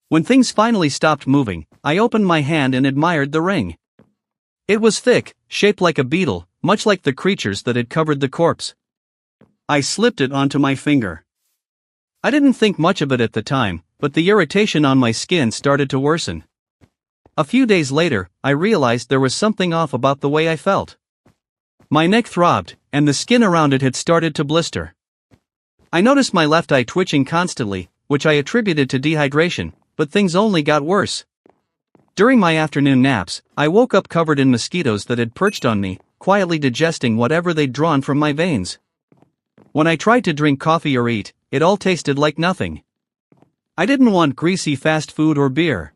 When things finally stopped moving, I opened my hand and admired the ring. It was thick, shaped like a beetle, much like the creatures that had covered the corpse. I slipped it onto my finger. I didn't think much of it at the time, but the irritation on my skin started to worsen. A few days later, I realized there was something off about the way I felt. My neck throbbed, and the skin around it had started to blister. I noticed my left eye twitching constantly, which I attributed to dehydration, but things only got worse. During my afternoon naps, I woke up covered in mosquitoes that had perched on me, quietly digesting whatever they'd drawn from my veins. When I tried to drink coffee or eat, it all tasted like nothing. I didn't want greasy fast food or beer.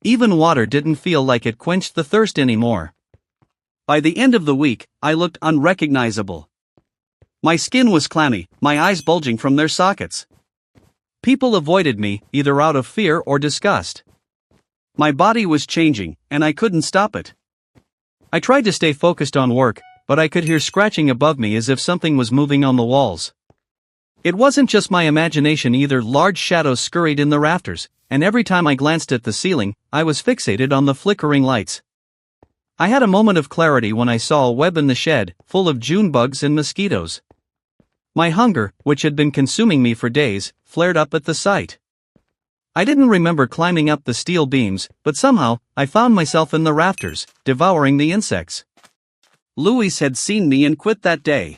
Even water didn't feel like it quenched the thirst anymore. By the end of the week, I looked unrecognizable. My skin was clammy, my eyes bulging from their sockets. People avoided me, either out of fear or disgust. My body was changing, and I couldn't stop it. I tried to stay focused on work, but I could hear scratching above me as if something was moving on the walls. It wasn't just my imagination either. Large shadows scurried in the rafters, and every time I glanced at the ceiling, I was fixated on the flickering lights. I had a moment of clarity when I saw a web in the shed, full of June bugs and mosquitoes. My hunger, which had been consuming me for days, flared up at the sight. I didn't remember climbing up the steel beams, but somehow, I found myself in the rafters, devouring the insects. Luis had seen me and quit that day.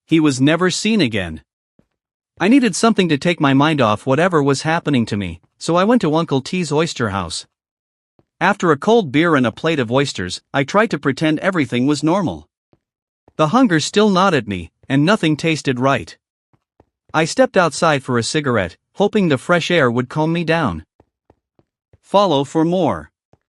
He was never seen again. I needed something to take my mind off whatever was happening to me, so I went to Uncle T's oyster house. After a cold beer and a plate of oysters, I tried to pretend everything was normal. The hunger still gnawed at me, and nothing tasted right. I stepped outside for a cigarette, hoping the fresh air would calm me down. Follow for more.